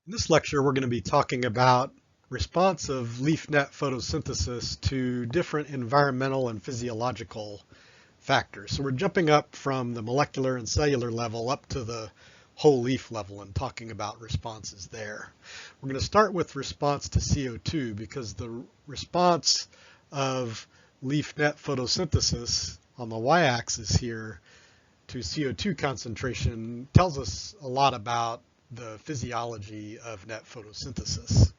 In this lecture, we're going to be talking about response of leaf net photosynthesis to different environmental and physiological factors. So we're jumping up from the molecular and cellular level up to the whole leaf level and talking about responses there. We're going to start with response to CO2 because the response of leaf net photosynthesis on the y-axis here to CO2 concentration tells us a lot about the physiology of net photosynthesis.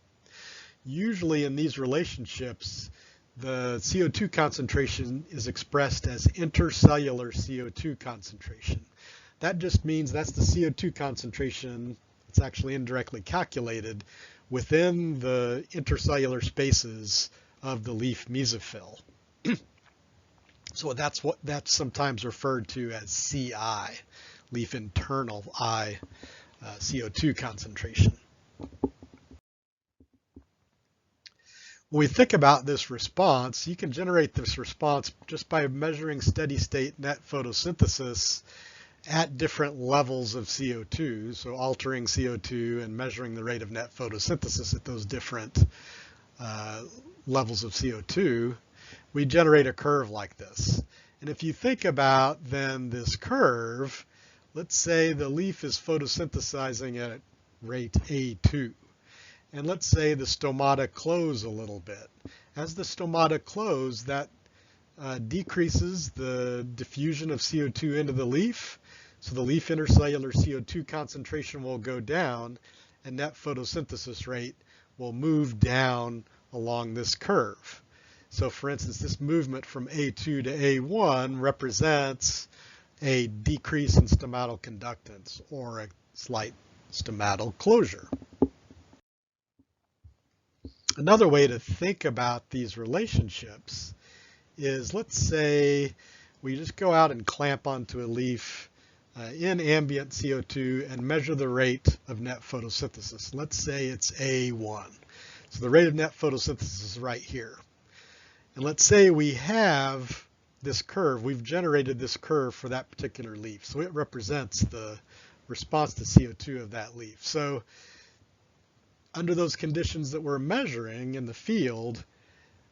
Usually in these relationships, the CO2 concentration is expressed as intercellular CO2 concentration. That just means that's the CO2 concentration, it's actually indirectly calculated within the intercellular spaces of the leaf mesophyll. So that's sometimes referred to as CI, leaf internal I CO2 concentration. When we think about this response, you can generate this response just by measuring steady state net photosynthesis at different levels of CO2, so altering CO2 and measuring the rate of net photosynthesis at those different levels of CO2, we generate a curve like this. And if you think about then this curve, let's say the leaf is photosynthesizing at rate A2. And let's say the stomata close a little bit. As the stomata close, that decreases the diffusion of CO2 into the leaf. So the leaf intercellular CO2 concentration will go down and net photosynthesis rate will move down along this curve. So for instance, this movement from A2 to A1 represents a decrease in stomatal conductance or a slight stomatal closure. Another way to think about these relationships is, let's say we just go out and clamp onto a leaf in ambient CO2 and measure the rate of net photosynthesis. Let's say it's A1. So the rate of net photosynthesis is right here. And let's say we have this curve, we've generated this curve for that particular leaf. So it represents the response to CO2 of that leaf. So under those conditions that we're measuring in the field,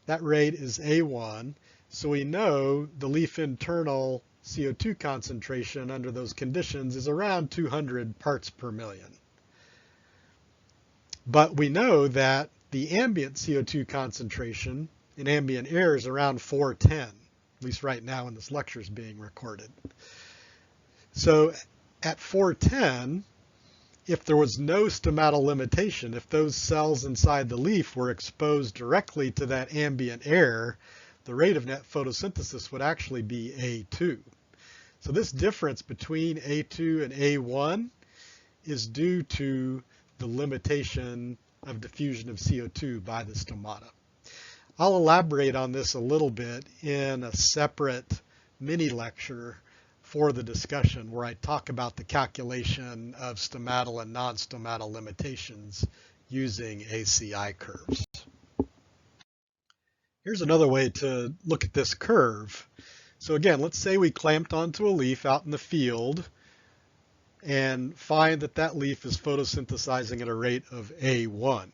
that rate is A1. So we know the leaf internal CO2 concentration under those conditions is around 200 parts per million. But we know that the ambient CO2 concentration in ambient air is around 410. At least right now when this lecture is being recorded. So at 410, if there was no stomatal limitation, if those cells inside the leaf were exposed directly to that ambient air, the rate of net photosynthesis would actually be A2. So this difference between A2 and A1 is due to the limitation of diffusion of CO2 by the stomata. I'll elaborate on this a little bit in a separate mini lecture for the discussion where I talk about the calculation of stomatal and non-stomatal limitations using ACI curves. Here's another way to look at this curve. So again, let's say we clamped onto a leaf out in the field and find that that leaf is photosynthesizing at a rate of A1.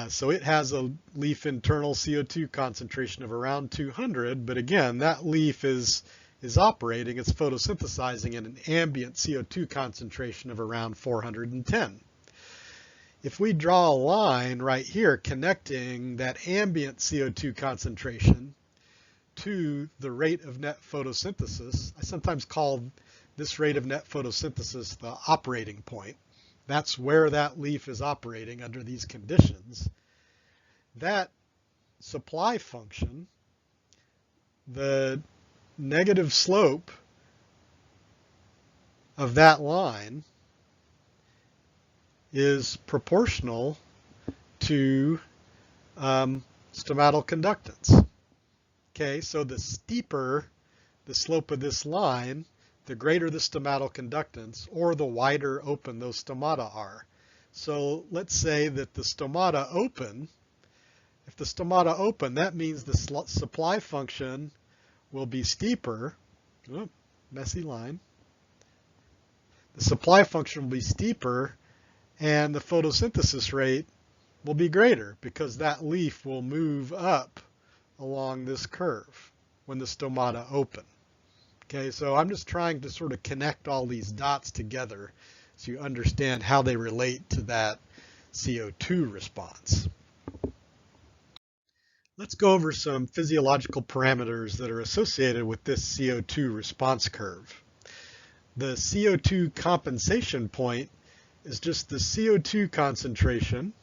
So it has a leaf internal CO2 concentration of around 200, but again, that leaf is operating, it's photosynthesizing at an ambient CO2 concentration of around 410. If we draw a line right here connecting that ambient CO2 concentration to the rate of net photosynthesis, I sometimes call this rate of net photosynthesis the operating point. That's where that leaf is operating under these conditions. That supply function, the negative slope of that line is proportional to stomatal conductance. Okay, so the steeper the slope of this line, the greater the stomatal conductance, or the wider open those stomata are. So let's say that the stomata open, if the stomata open, that means the supply function will be steeper. Oh, messy line. The supply function will be steeper and the photosynthesis rate will be greater because that leaf will move up along this curve when the stomata open. Okay, so I'm just trying to sort of connect all these dots together so you understand how they relate to that CO2 response. Let's go over some physiological parameters that are associated with this CO2 response curve. The CO2 compensation point is just the CO2 concentration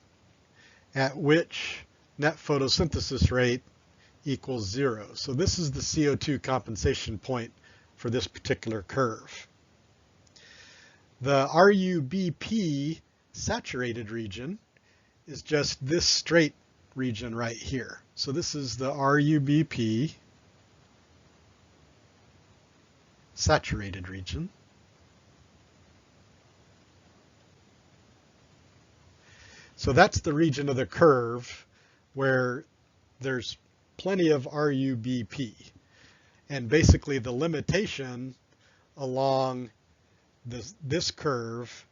at which net photosynthesis rate equals 0. So this is the CO2 compensation point for this particular curve. The RUBP saturated region is just this straight region right here. So this is the RUBP saturated region. So that's the region of the curve where there's plenty of RUBP. And basically the limitation along this curve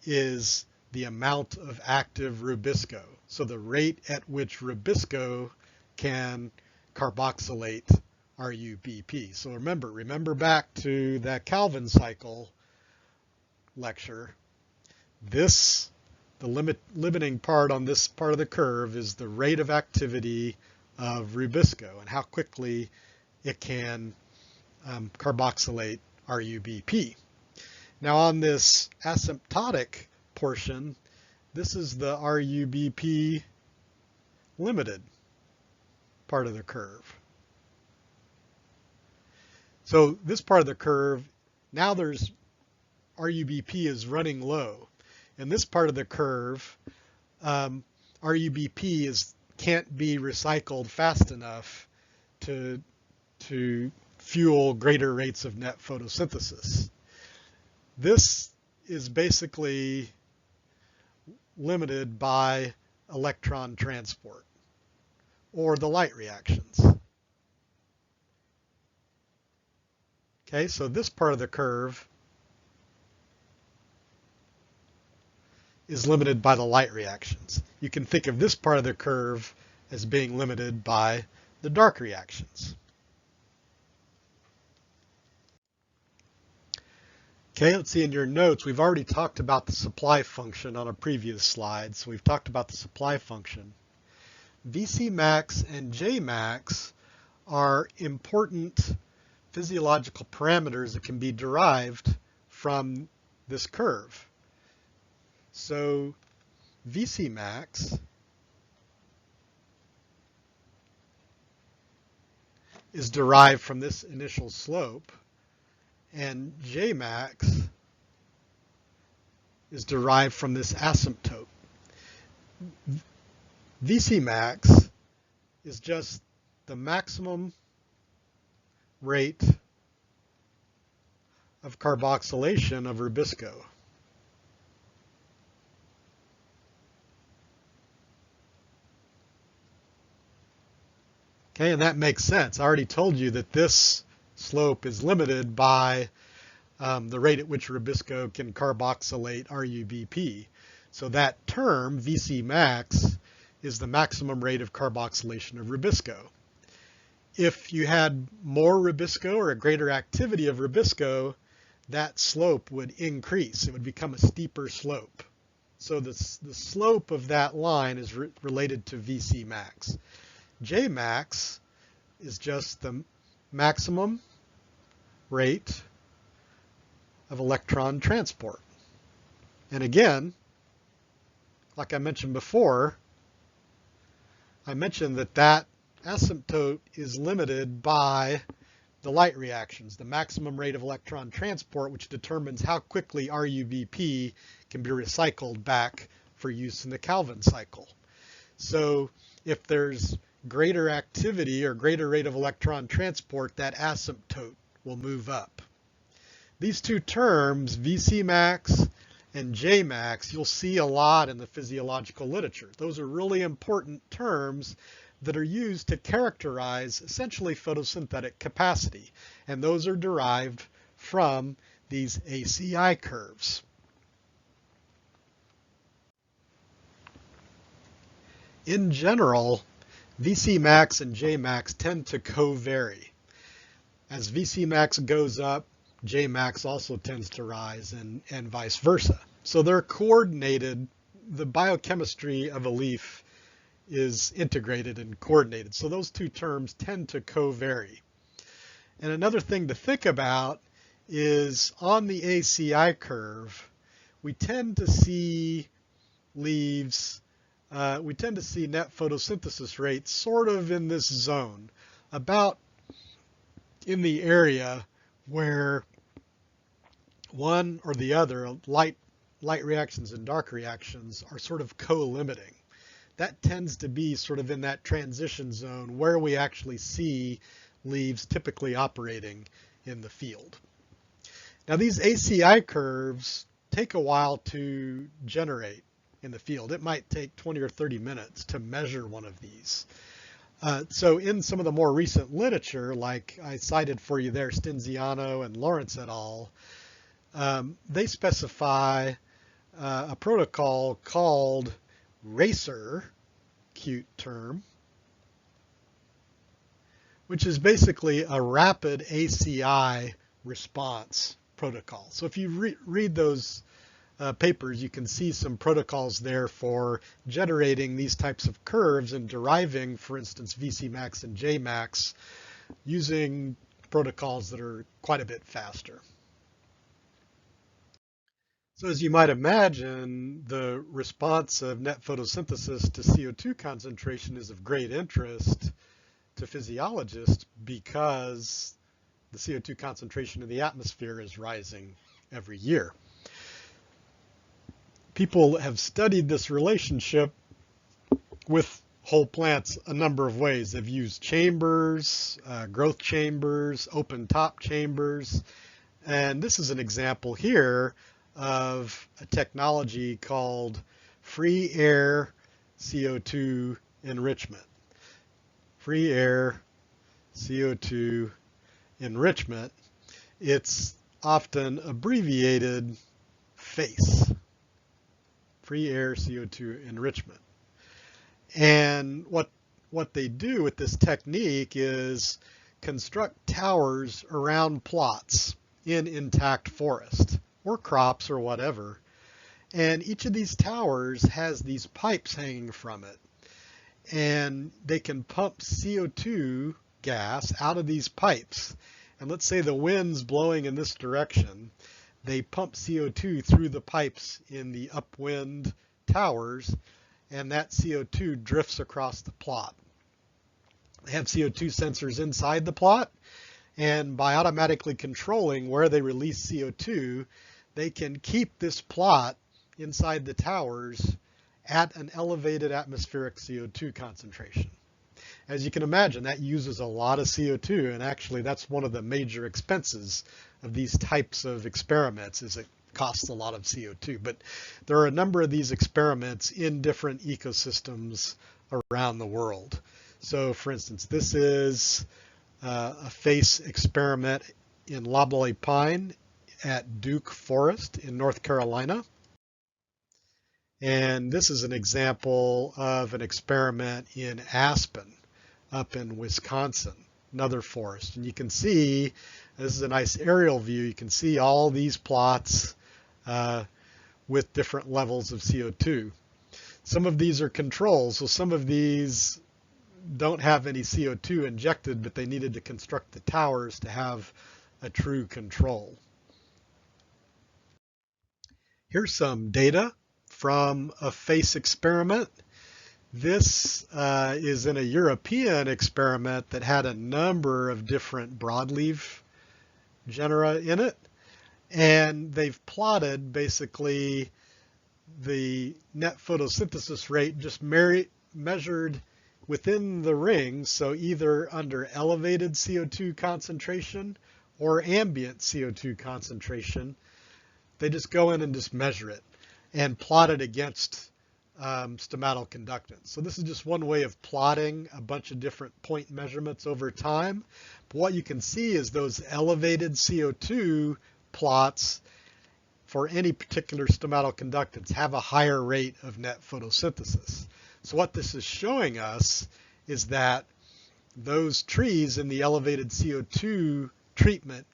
is the amount of active rubisco. So the rate at which rubisco can carboxylate RUBP. So remember back to that Calvin cycle lecture. The limiting part on this part of the curve is the rate of activity of rubisco and how quickly it can carboxylate RUBP. Now on this asymptotic portion, this is the RUBP limited part of the curve. So this part of the curve, now there's RUBP is running low. In this part of the curve, RUBP can't be recycled fast enough to fuel greater rates of net photosynthesis. This is basically limited by electron transport or the light reactions. Okay, so this part of the curve is limited by the light reactions. You can think of this part of the curve as being limited by the dark reactions. Okay, let's see in your notes, we've already talked about the supply function on a previous slide. So we've talked about the supply function. VC max and J max are important physiological parameters that can be derived from this curve. So VC max is derived from this initial slope, and J max is derived from this asymptote. VC max is just the maximum rate of carboxylation of rubisco. Okay, and that makes sense. I already told you that this slope is limited by the rate at which rubisco can carboxylate RUBP. So that term, VC max, is the maximum rate of carboxylation of rubisco. If you had more rubisco or a greater activity of rubisco, that slope would increase. It would become a steeper slope. So the slope of that line is related to VC max. J max is just the maximum rate of electron transport. And again, like I mentioned before, I mentioned that asymptote is limited by the light reactions, the maximum rate of electron transport, which determines how quickly RUBP can be recycled back for use in the Calvin cycle. So if there's greater activity or greater rate of electron transport, that asymptote will move up. These two terms, VC max and J max, you'll see a lot in the physiological literature. Those are really important terms that are used to characterize essentially photosynthetic capacity, and those are derived from these ACI curves. In general, VC max and J max tend to co-vary. As VC max goes up, J max also tends to rise, and vice versa. So they're coordinated. The biochemistry of a leaf is integrated and coordinated. So those two terms tend to co-vary. And another thing to think about is on the ACI curve, we tend to see leaves, we tend to see net photosynthesis rates sort of in this zone, about in the area where one or the other, light reactions and dark reactions, are sort of co-limiting. That tends to be sort of in that transition zone where we actually see leaves typically operating in the field. Now these ACI curves take a while to generate in the field. It might take 20 or 30 minutes to measure one of these. So in some of the more recent literature, like I cited for you there, Stinziano and Lawrence et al., they specify a protocol called RACER, cute term, which is basically a rapid ACI response protocol. So if you read those papers, you can see some protocols there for generating these types of curves and deriving, for instance, VC max and J max using protocols that are quite a bit faster. So as you might imagine, the response of net photosynthesis to CO2 concentration is of great interest to physiologists because the CO2 concentration in the atmosphere is rising every year. People have studied this relationship with whole plants a number of ways. They've used chambers, growth chambers, open top chambers, and this is an example here of a technology called free air CO2 enrichment. Free air CO2 enrichment. It's often abbreviated FACE. Free air CO2 enrichment. And what they do with this technique is construct towers around plots in intact forest or crops or whatever. And each of these towers has these pipes hanging from it. And they can pump CO2 gas out of these pipes. And let's say the wind's blowing in this direction. They pump CO2 through the pipes in the upwind towers, and that CO2 drifts across the plot. They have CO2 sensors inside the plot, and by automatically controlling where they release CO2, they can keep this plot inside the towers at an elevated atmospheric CO2 concentration. As you can imagine, that uses a lot of CO2, and actually that's one of the major expenses of these types of experiments, is it costs a lot of CO2. But there are a number of these experiments in different ecosystems around the world. So for instance, this is a FACE experiment in loblolly pine at Duke Forest in North Carolina. And this is an example of an experiment in aspen up in Wisconsin, another forest. And you can see, this is a nice aerial view, you can see all these plots with different levels of CO2. Some of these are controls, so some of these don't have any CO2 injected, but they needed to construct the towers to have a true control. Here's some data from a FACE experiment. This is in a European experiment that had a number of different broadleaf genera in it. And they've plotted basically the net photosynthesis rate just measured within the ring, so either under elevated CO2 concentration or ambient CO2 concentration. They just go in and just measure it and plot it against stomatal conductance. So this is just one way of plotting a bunch of different point measurements over time. But what you can see is those elevated CO2 plots for any particular stomatal conductance have a higher rate of net photosynthesis. So what this is showing us is that those trees in the elevated CO2 treatment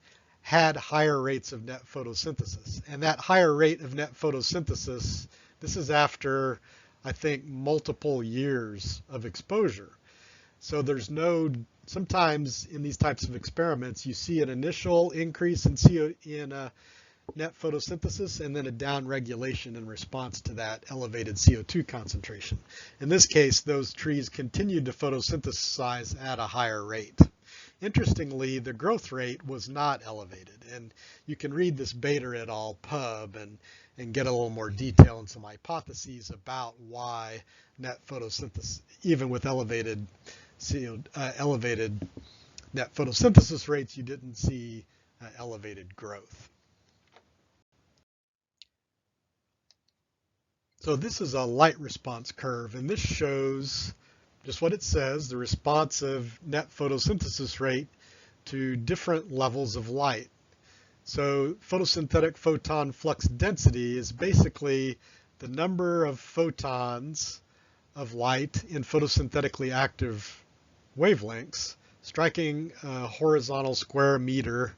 had higher rates of net photosynthesis. And that higher rate of net photosynthesis, this is after, I think, multiple years of exposure. So there's no, sometimes in these types of experiments, you see an initial increase in net photosynthesis and then a downregulation in response to that elevated CO2 concentration. In this case, those trees continued to photosynthesize at a higher rate. Interestingly, the growth rate was not elevated, and you can read this Bader et al. Pub and get a little more detail and some hypotheses about why net photosynthesis, even with elevated net photosynthesis rates, you didn't see elevated growth. So this is a light response curve, and this shows just what it says, the response of net photosynthesis rate to different levels of light. So photosynthetic photon flux density is basically the number of photons of light in photosynthetically active wavelengths striking a horizontal square meter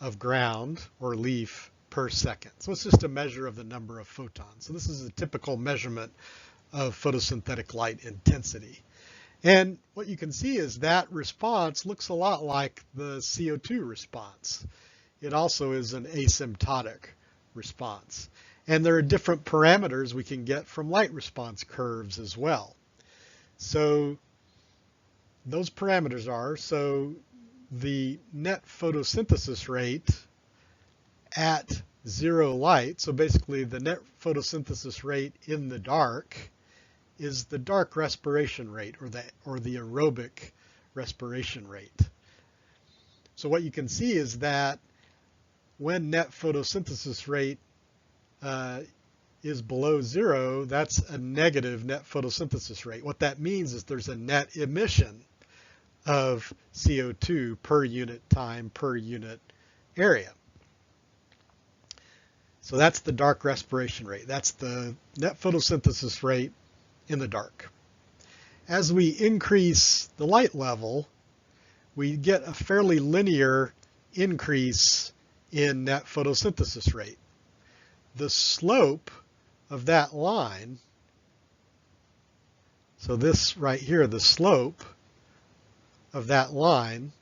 of ground or leaf per second. So it's just a measure of the number of photons. So this is a typical measurement of photosynthetic light intensity. And what you can see is that response looks a lot like the CO2 response. It also is an asymptotic response. And there are different parameters we can get from light response curves as well. So those parameters are, so the net photosynthesis rate at zero light, so basically the net photosynthesis rate in the dark is the dark respiration rate or the aerobic respiration rate. So what you can see is that when net photosynthesis rate is below zero, that's a negative net photosynthesis rate. What that means is there's a net emission of CO2 per unit time per unit area. So that's the dark respiration rate. That's the net photosynthesis rate in the dark. As we increase the light level, we get a fairly linear increase in net photosynthesis rate. The slope of that line, so this right here, the slope of that line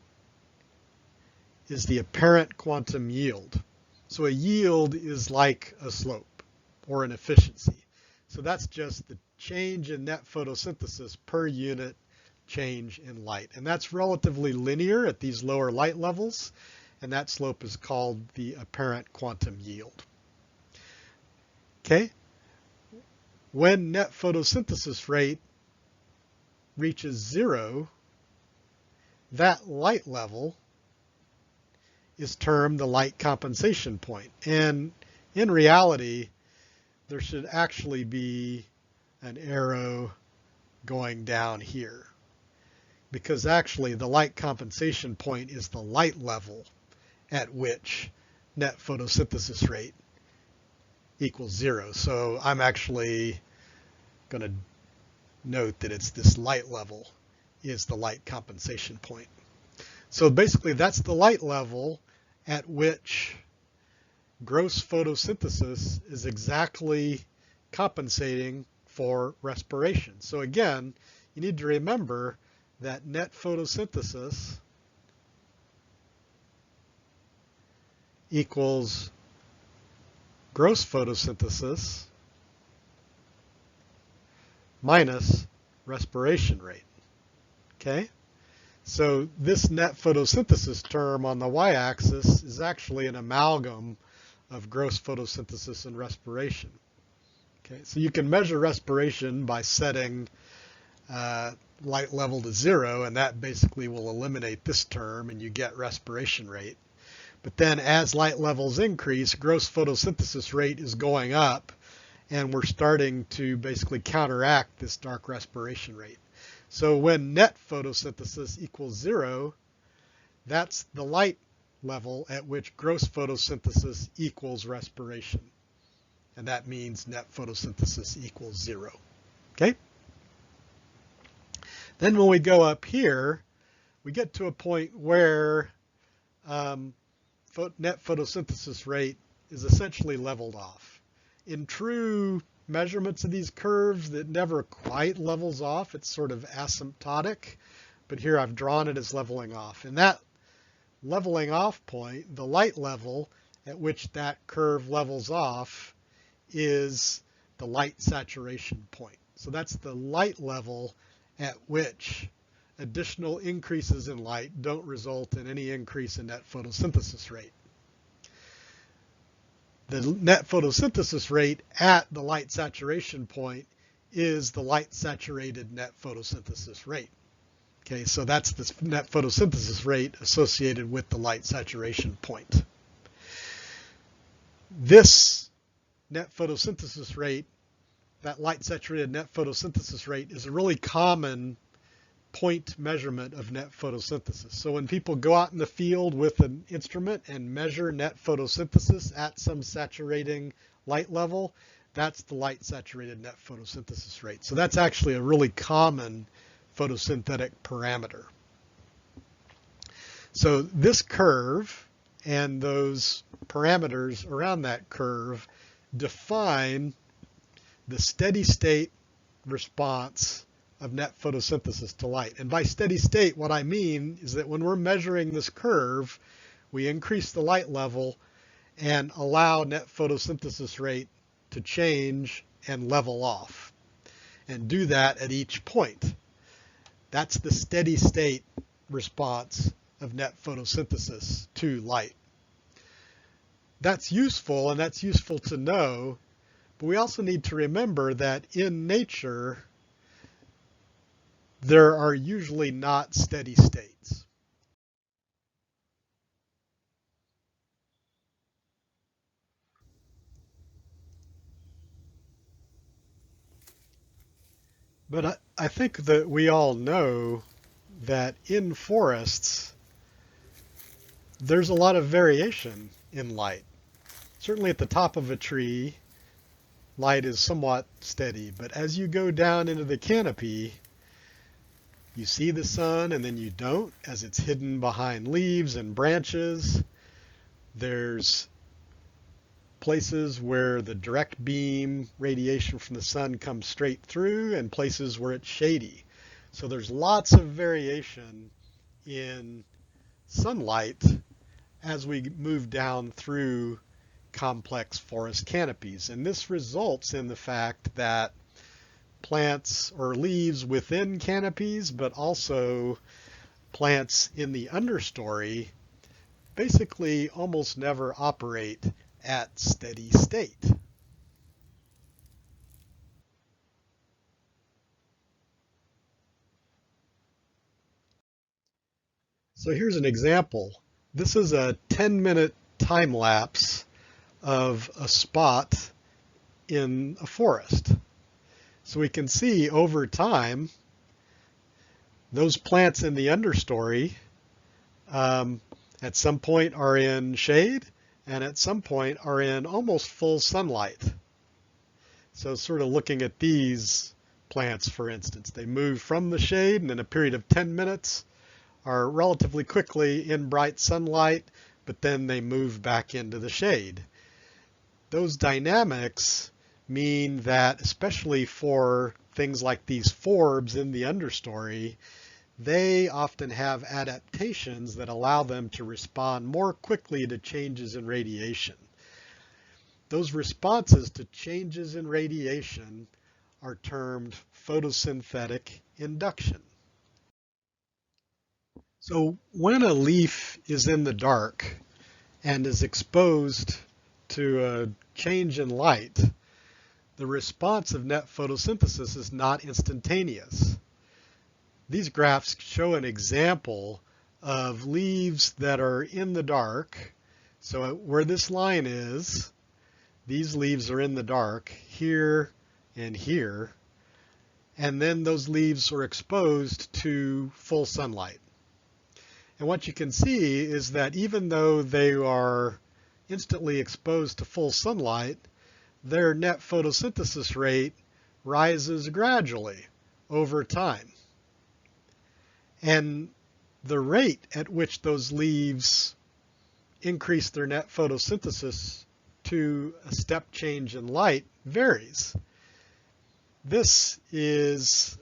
is the apparent quantum yield. So a yield is like a slope or an efficiency. So that's just the change in net photosynthesis per unit change in light. And that's relatively linear at these lower light levels. And that slope is called the apparent quantum yield. Okay? When net photosynthesis rate reaches zero, that light level is termed the light compensation point. And in reality, there should actually be an arrow going down here, because actually the light compensation point is the light level at which net photosynthesis rate equals zero. So I'm actually going to note that it's this light level is the light compensation point. So basically that's the light level at which gross photosynthesis is exactly compensating for respiration. So again, you need to remember that net photosynthesis equals gross photosynthesis minus respiration rate. Okay? So this net photosynthesis term on the y-axis is actually an amalgam of gross photosynthesis and respiration. Okay, so you can measure respiration by setting light level to zero, and that basically will eliminate this term and you get respiration rate. But then as light levels increase, gross photosynthesis rate is going up, and we're starting to basically counteract this dark respiration rate. So when net photosynthesis equals zero, that's the light level at which gross photosynthesis equals respiration. And that means net photosynthesis equals zero. Okay? Then when we go up here, we get to a point where net photosynthesis rate is essentially leveled off. In true measurements of these curves, it never quite levels off. It's sort of asymptotic, but here I've drawn it as leveling off. And that leveling off point, the light level at which that curve levels off, is the light saturation point. So that's the light level at which additional increases in light don't result in any increase in net photosynthesis rate. The net photosynthesis rate at the light saturation point is the light saturated net photosynthesis rate. Okay, so that's the net photosynthesis rate associated with the light saturation point. This net photosynthesis rate, that light saturated net photosynthesis rate, is a really common point measurement of net photosynthesis. So when people go out in the field with an instrument and measure net photosynthesis at some saturating light level, that's the light saturated net photosynthesis rate. So that's actually a really common photosynthetic parameter. So this curve and those parameters around that curve define the steady state response of net photosynthesis to light. And by steady state, what I mean is that when we're measuring this curve, we increase the light level and allow net photosynthesis rate to change and level off, and do that at each point. That's the steady state response of net photosynthesis to light. That's useful, and that's useful to know, but we also need to remember that in nature, there are usually not steady states. But I think that we all know that in forests, there's a lot of variation in light. Certainly at the top of a tree, light is somewhat steady, but as you go down into the canopy, you see the sun and then you don't, as it's hidden behind leaves and branches. There's places where the direct beam radiation from the sun comes straight through and places where it's shady. So there's lots of variation in sunlight as we move down through complex forest canopies. And this results in the fact that plants or leaves within canopies, but also plants in the understory, basically almost never operate at steady state. So here's an example. This is a 10-minute time lapse of a spot in a forest. So we can see over time, those plants in the understory at some point are in shade and at some point are in almost full sunlight. So sort of looking at these plants, for instance, they move from the shade and in a period of 10 minutes are relatively quickly in bright sunlight, but then they move back into the shade. Those dynamics mean that, especially for things like these forbs in the understory, they often have adaptations that allow them to respond more quickly to changes in radiation. Those responses to changes in radiation are termed photosynthetic induction. So when a leaf is in the dark and is exposed to a change in light, the response of net photosynthesis is not instantaneous. These graphs show an example of leaves that are in the dark. So where this line is, these leaves are in the dark here and here, and then those leaves are exposed to full sunlight. And what you can see is that even though they are instantly exposed to full sunlight, their net photosynthesis rate rises gradually over time. And the rate at which those leaves increase their net photosynthesis to a step change in light varies. This is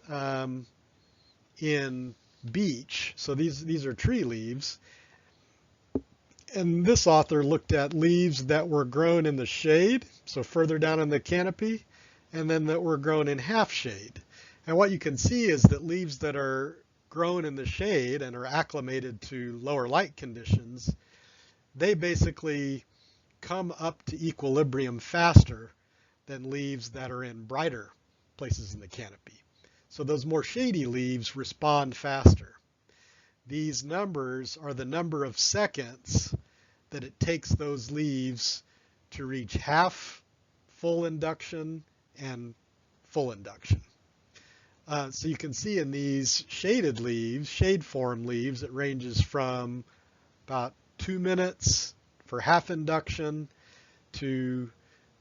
in beech, so these are tree leaves. And this author looked at leaves that were grown in the shade, so further down in the canopy, and then that were grown in half shade. And what you can see is that leaves that are grown in the shade and are acclimated to lower light conditions, they basically come up to equilibrium faster than leaves that are in brighter places in the canopy. So those more shady leaves respond faster. These numbers are the number of seconds that it takes those leaves to reach half full induction and full induction. So you can see in these shaded leaves, shade form leaves, it ranges from about 2 minutes for half induction to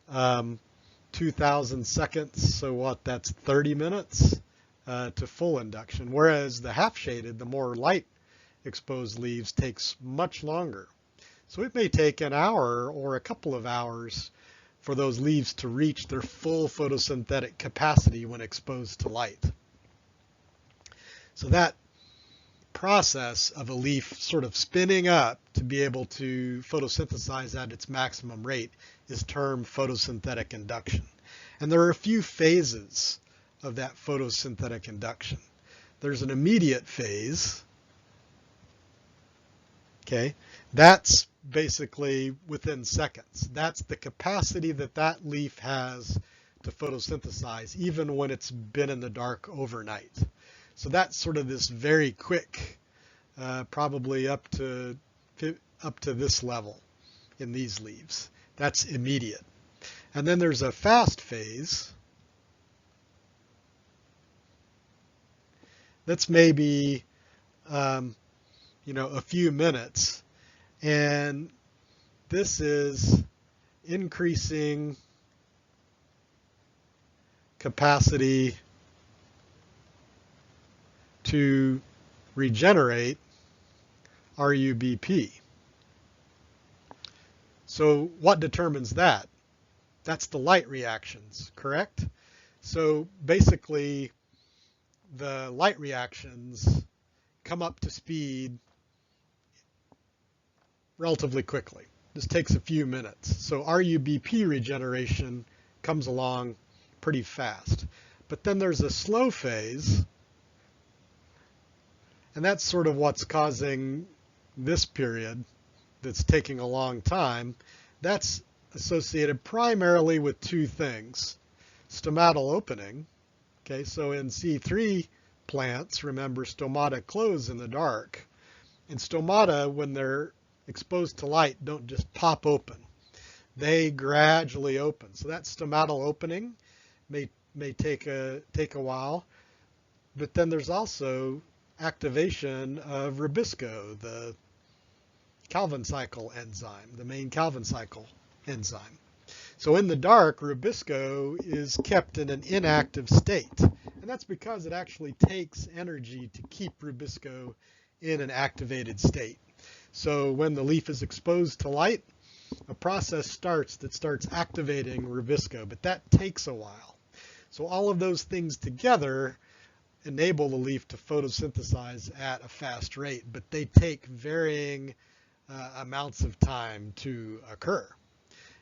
2,000 seconds, so that's 30 minutes to full induction. Whereas the half shaded, the more light exposed leaves, takes much longer. So it may take an hour or a couple of hours for those leaves to reach their full photosynthetic capacity when exposed to light. So that process of a leaf sort of spinning up to be able to photosynthesize at its maximum rate is termed photosynthetic induction. And there are a few phases of that photosynthetic induction. There's an immediate phase. Okay, that's basically within seconds. That's the capacity that that leaf has to photosynthesize, even when it's been in the dark overnight. So that's sort of this very quick, probably up to this level in these leaves. That's immediate. And then there's a fast phase. That's maybe a few minutes, and this is increasing capacity to regenerate RUBP. So what determines that? That's the light reactions, correct? So basically, the light reactions come up to speed relatively quickly. This takes a few minutes. So RUBP regeneration comes along pretty fast. But then there's a slow phase, and that's sort of what's causing this period that's taking a long time. That's associated primarily with two things. Stomatal opening. Okay, so in C3 plants, remember, stomata close in the dark. And stomata, when they're exposed to light, don't just pop open. They gradually open. So that stomatal opening may take a while. But then there's also activation of rubisco, the Calvin cycle enzyme, the main Calvin cycle enzyme. So in the dark, rubisco is kept in an inactive state. And that's because it actually takes energy to keep rubisco in an activated state. So when the leaf is exposed to light, a process starts that starts activating rubisco, but that takes a while. So all of those things together enable the leaf to photosynthesize at a fast rate, but they take varying amounts of time to occur.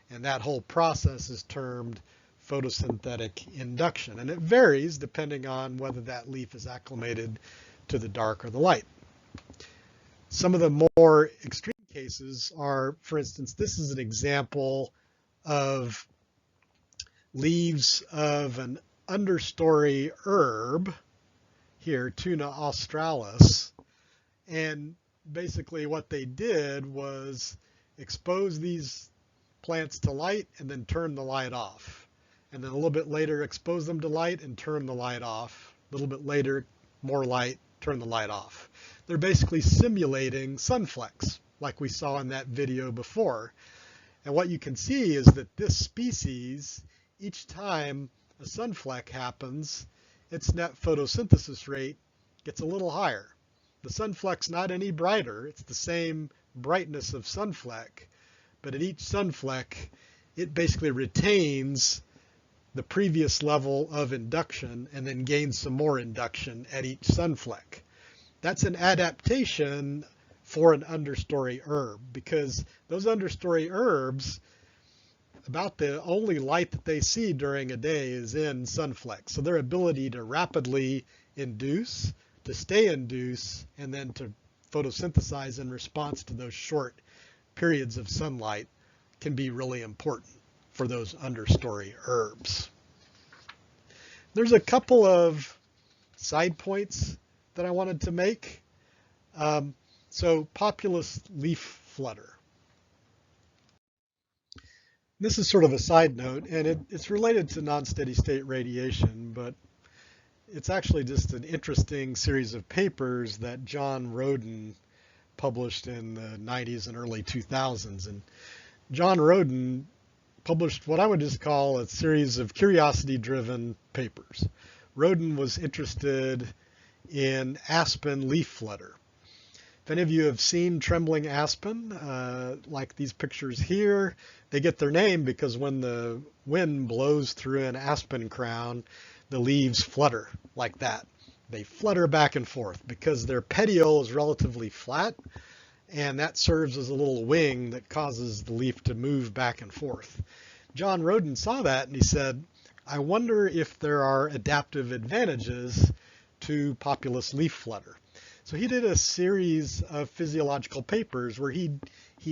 And that whole process is termed photosynthetic induction. And it varies depending on whether that leaf is acclimated to the dark or the light. Some of the more extreme cases are, for instance, this is an example of leaves of an understory herb, here, Tuna australis. And basically what they did was expose these plants to light and then turn the light off. And then a little bit later, expose them to light and turn the light off. A little bit later, more light, turn the light off. They're basically simulating sunflex, like we saw in that video before. And what you can see is that this species, each time a sunfleck happens, its net photosynthesis rate gets a little higher. the sunfleck's not any brighter. It's the same brightness of sunfleck, but at each sunfleck, it basically retains the previous level of induction and then gains some more induction at each sunfleck. That's an adaptation for an understory herb, because those understory herbs, about the only light that they see during a day is in sunflex. So their ability to rapidly induce, to stay induced, and then to photosynthesize in response to those short periods of sunlight can be really important for those understory herbs. There's a couple of side points that I wanted to make. So populous leaf flutter. This is sort of a side note, and it's related to non-steady state radiation, but it's actually just an interesting series of papers that John Roden published in the 90s and early 2000s. And John Roden published what I would just call a series of curiosity-driven papers. Roden was interested in aspen leaf flutter. If any of you have seen trembling aspen, like these pictures here, they get their name because when the wind blows through an aspen crown, the leaves flutter like that. They flutter back and forth because their petiole is relatively flat, and that serves as a little wing that causes the leaf to move back and forth. John Roden saw that and he said, I wonder if there are adaptive advantages to populous leaf flutter. So he did a series of physiological papers where he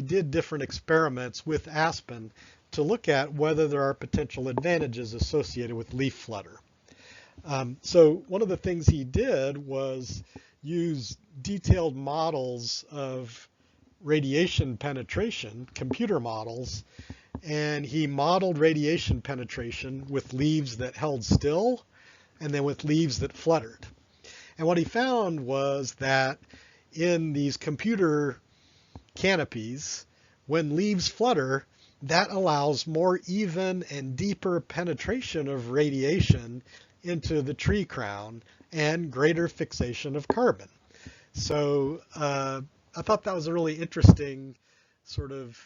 did different experiments with aspen to look at whether there are potential advantages associated with leaf flutter. So one of the things he did was use detailed models of radiation penetration, computer models, and he modeled radiation penetration with leaves that held still and then with leaves that fluttered. And what he found was that in these computer canopies, when leaves flutter, that allows more even and deeper penetration of radiation into the tree crown and greater fixation of carbon. So I thought that was a really interesting sort of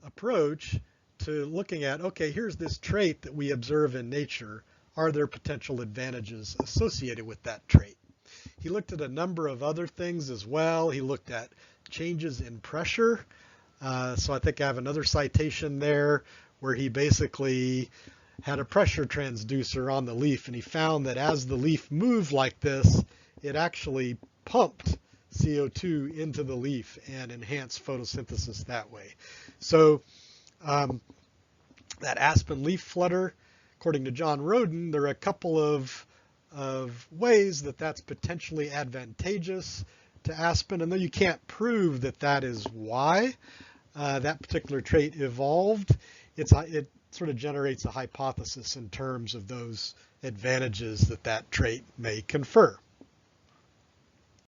approach to looking at, okay, here's this trait that we observe in nature. Are there potential advantages associated with that trait? He looked at a number of other things as well. He looked at changes in pressure. So I think I have another citation there where he basically had a pressure transducer on the leaf, and he found that as the leaf moved like this, it actually pumped CO2 into the leaf and enhanced photosynthesis that way. So that aspen leaf flutter, according to John Roden, there are a couple of ways that that's potentially advantageous to aspen, and though you can't prove that that is why that particular trait evolved, it sort of generates a hypothesis in terms of those advantages that that trait may confer.